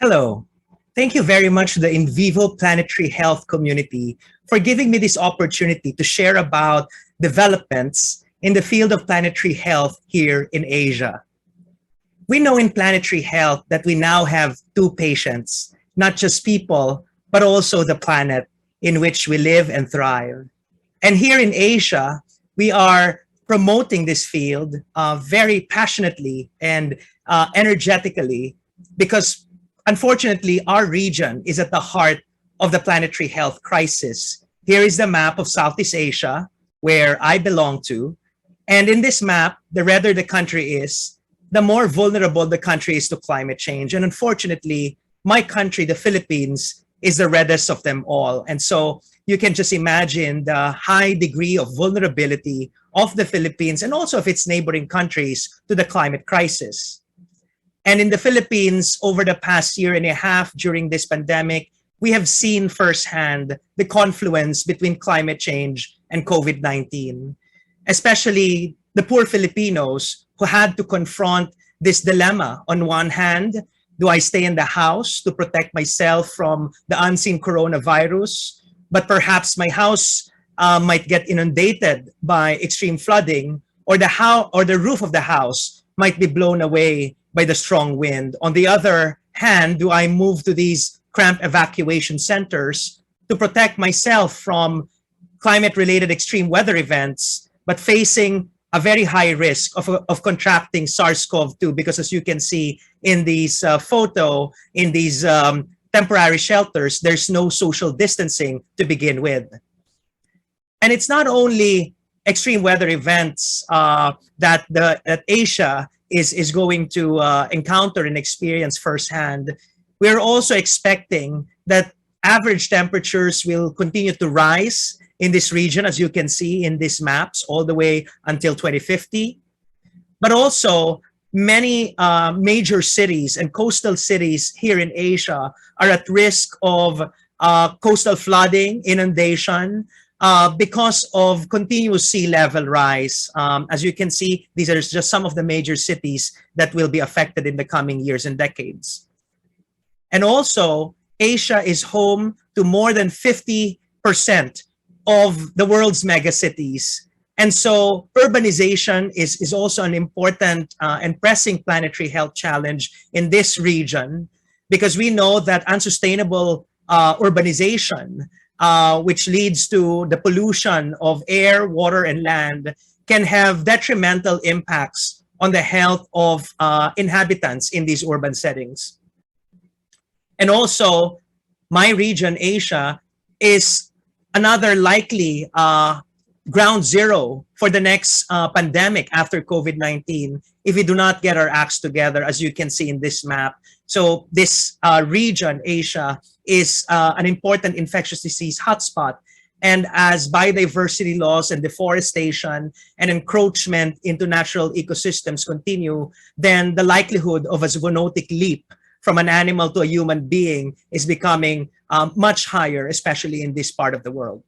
Hello. Thank you very much to the inVIVO Planetary Health community for giving me this opportunity to share about developments in the field of planetary health here in Asia. We know in planetary health that we now have two patients, not just people, but also the planet in which we live and thrive. And here in Asia, we are promoting this field very passionately and energetically because unfortunately, our region is at the heart of the planetary health crisis. Here is the map of Southeast Asia, where I belong to. And in this map, the redder the country is, the more vulnerable the country is to climate change. And unfortunately, my country, the Philippines, is the reddest of them all. And so you can just imagine the high degree of vulnerability of the Philippines and also of its neighboring countries to the climate crisis. And in the Philippines, over the past year and a half during this pandemic, we have seen firsthand the confluence between climate change and COVID-19, especially the poor Filipinos who had to confront this dilemma. On one hand, do I stay in the house to protect myself from the unseen coronavirus? But perhaps my house might get inundated by extreme flooding, or the roof of the house might be blown away by the strong wind. On the other hand, do I move to these cramped evacuation centers to protect myself from climate-related extreme weather events, but facing a very high risk of contracting SARS-CoV-2? Because as you can see in these photo, in these temporary shelters, there's no social distancing to begin with. And it's not only extreme weather events that Asia is going to encounter and experience firsthand. We're also expecting that average temperatures will continue to rise in this region, as you can see in these maps, all the way until 2050. But also, many major cities and coastal cities here in Asia are at risk of coastal flooding, inundation, because of continuous sea level rise. As you can see, these are just some of the major cities that will be affected in the coming years and decades. And also, Asia is home to more than 50% of the world's megacities. And so urbanization is also an important and pressing planetary health challenge in this region, because we know that unsustainable urbanization, which leads to the pollution of air, water, and land, can have detrimental impacts on the health of inhabitants in these urban settings. And also, my region, Asia, is another likely ground zero for the next pandemic after COVID-19 if we do not get our acts together, as you can see in this map. So this region, Asia, is an important infectious disease hotspot. And as biodiversity loss and deforestation and encroachment into natural ecosystems continue, then the likelihood of a zoonotic leap from an animal to a human being is becoming much higher, especially in this part of the world.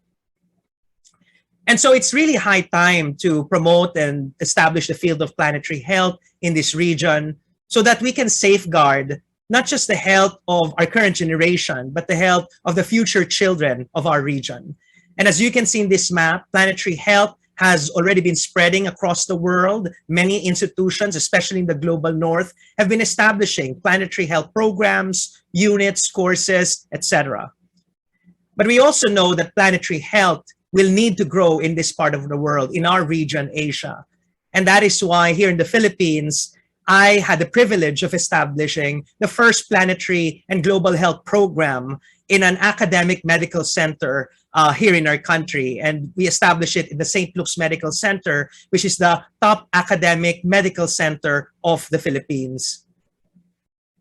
And so it's really high time to promote and establish the field of planetary health in this region so that we can safeguard not just the health of our current generation, but the health of the future children of our region. And as you can see in this map, planetary health has already been spreading across the world. Many institutions, especially in the global north, have been establishing planetary health programs, units, courses, etc. But we also know that planetary health will need to grow in this part of the world, in our region, Asia. And that is why here in the Philippines, I had the privilege of establishing the first planetary and global health program in an academic medical center here in our country. And we established it in the St. Luke's Medical Center, which is the top academic medical center of the Philippines.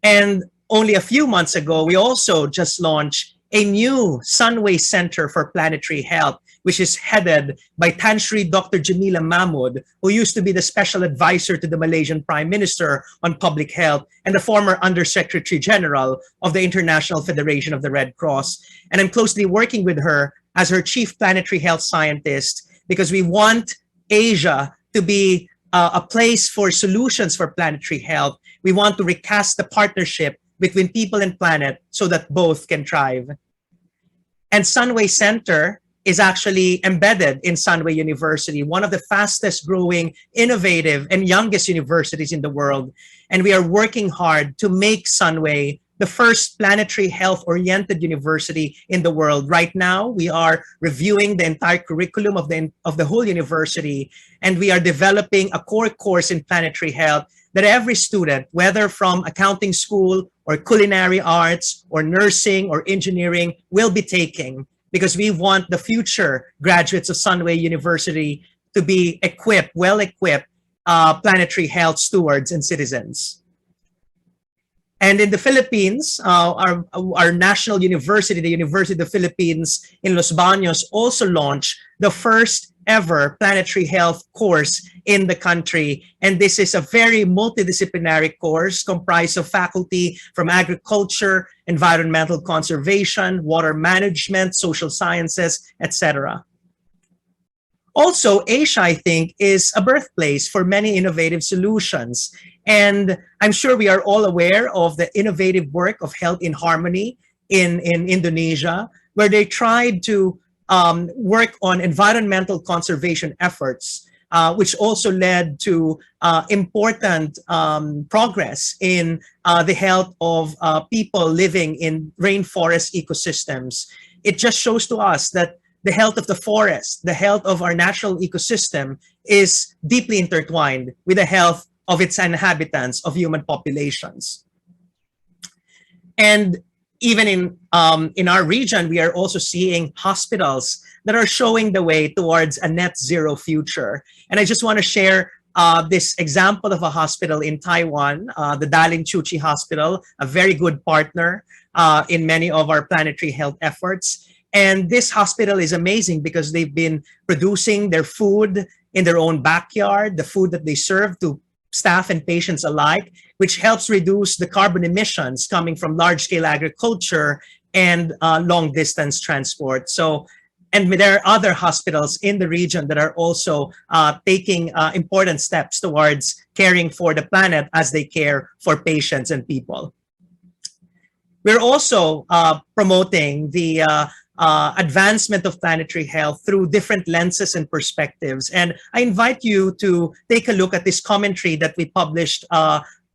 And only a few months ago, we also just launched a new Sunway Center for Planetary Health, which is headed by Tan Sri Dr. Jamila Mahmud, who used to be the special advisor to the Malaysian Prime Minister on Public Health and the former Undersecretary General of the International Federation of the Red Cross. And I'm closely working with her as her chief planetary health scientist, because we want Asia to be a place for solutions for planetary health. We want to recast the partnership between people and planet so that both can thrive. And Sunway Center is actually embedded in Sunway University, one of the fastest growing, innovative, and youngest universities in the world. And we are working hard to make Sunway the first planetary health-oriented university in the world. Right now, we are reviewing the entire curriculum of the whole university, and we are developing a core course in planetary health that every student, whether from accounting school or culinary arts or nursing or engineering, will be taking, because we want the future graduates of Sunway University to be equipped, well-equipped planetary health stewards and citizens. And in the Philippines, our national university, the University of the Philippines in Los Baños, also launched the first ever planetary health course in the country. And this is a very multidisciplinary course comprised of faculty from agriculture, environmental conservation, water management, social sciences, etc. Also, Asia, I think, is a birthplace for many innovative solutions. And I'm sure we are all aware of the innovative work of Health in Harmony in Indonesia, where they tried to work on environmental conservation efforts, which also led to important progress in the health of people living in rainforest ecosystems. It just shows to us that the health of the forest, the health of our natural ecosystem is deeply intertwined with the health of its inhabitants, of human populations. And even in our region, we are also seeing hospitals that are showing the way towards a net zero future. And I just want to share this example of a hospital in Taiwan, the Daling Chuchi Hospital, a very good partner in many of our planetary health efforts. And this hospital is amazing because they've been producing their food in their own backyard, the food that they serve to staff and patients alike, which helps reduce the carbon emissions coming from large-scale agriculture and long-distance transport. So, and there are other hospitals in the region that are also taking important steps towards caring for the planet as they care for patients and people. We're also promoting the advancement of planetary health through different lenses and perspectives. And I invite you to take a look at this commentary that we published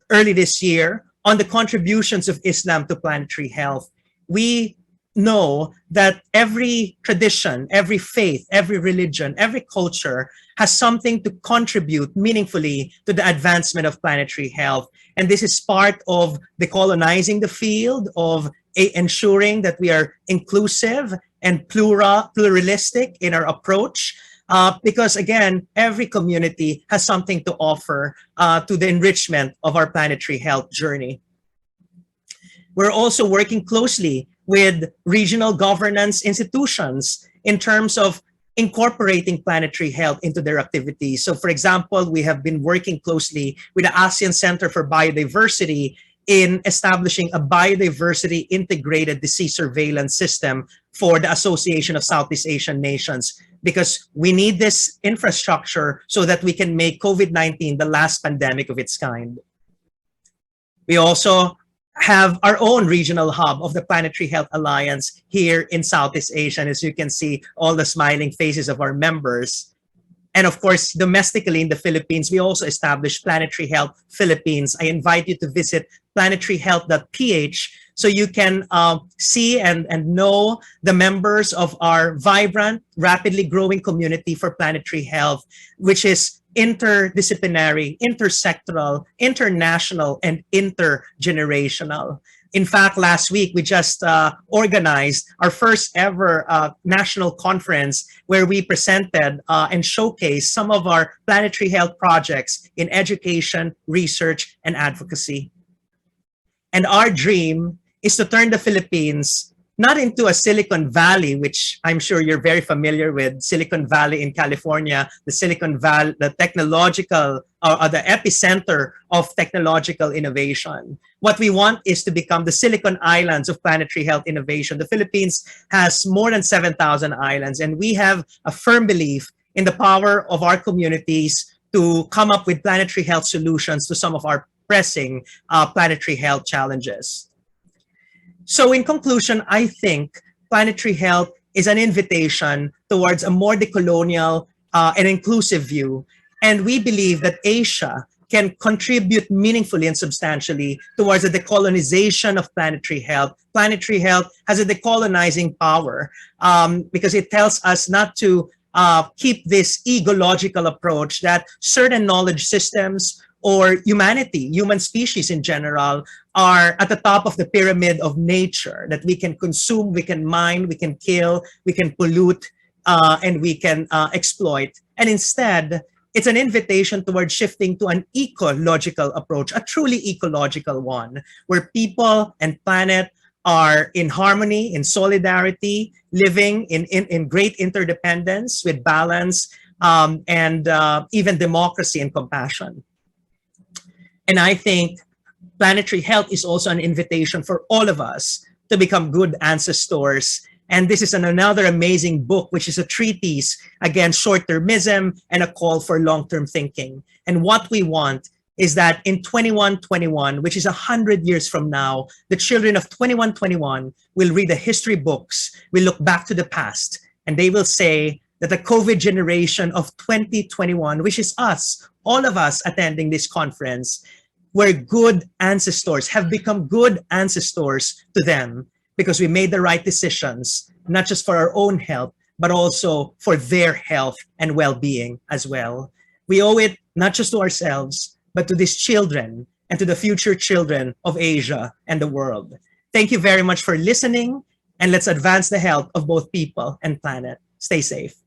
early this year on the contributions of Islam to planetary health. We know that every tradition, every faith, every religion, every culture has something to contribute meaningfully to the advancement of planetary health. And this is part of decolonizing the field, of ensuring that we are inclusive and pluralistic in our approach, because again, every community has something to offer to the enrichment of our planetary health journey. We're also working closely with regional governance institutions in terms of incorporating planetary health into their activities. So for example, we have been working closely with the ASEAN Center for Biodiversity in establishing a biodiversity integrated disease surveillance system for the Association of Southeast Asian Nations, because we need this infrastructure so that we can make COVID-19 the last pandemic of its kind. We also have our own regional hub of the Planetary Health Alliance here in Southeast Asia. And as you can see, all the smiling faces of our members. And of course, domestically in the Philippines, we also established Planetary Health Philippines. I invite you to visit planetaryhealth.ph so you can see and know the members of our vibrant, rapidly growing community for planetary health, which is interdisciplinary, intersectoral, international, and intergenerational. In fact, last week, we just organized our first ever national conference where we presented and showcased some of our planetary health projects in education, research, and advocacy. And our dream is to turn the Philippines not into a Silicon Valley, which I'm sure you're very familiar with, Silicon Valley in California, the Silicon Valley, the technological, or the epicenter of technological innovation. What we want is to become the Silicon Islands of planetary health innovation. The Philippines has more than 7,000 islands, and we have a firm belief in the power of our communities to come up with planetary health solutions to some of our pressing planetary health challenges. So in conclusion, I think Planetary Health is an invitation towards a more decolonial and inclusive view. And we believe that Asia can contribute meaningfully and substantially towards the decolonization of planetary health. Planetary health has a decolonizing power because it tells us not to keep this egological approach that certain knowledge systems or humanity, human species in general, are at the top of the pyramid of nature, that we can consume, we can mine, we can kill, we can pollute, and we can exploit. And instead, it's an invitation towards shifting to an ecological approach, a truly ecological one, where people and planet are in harmony, in solidarity, living in great interdependence with balance and even democracy and compassion. And I think Planetary Health is also an invitation for all of us to become good ancestors. And this is another amazing book, which is a treatise against short-termism and a call for long-term thinking. And what we want is that in 2121, which is 100 years from now, the children of 2121 will read the history books, will look back to the past, and they will say that the COVID generation of 2021, which is us, all of us attending this conference, were good ancestors, have become good ancestors to them because we made the right decisions, not just for our own health, but also for their health and well-being as well. We owe it not just to ourselves, but to these children and to the future children of Asia and the world. Thank you very much for listening, and let's advance the health of both people and planet. Stay safe.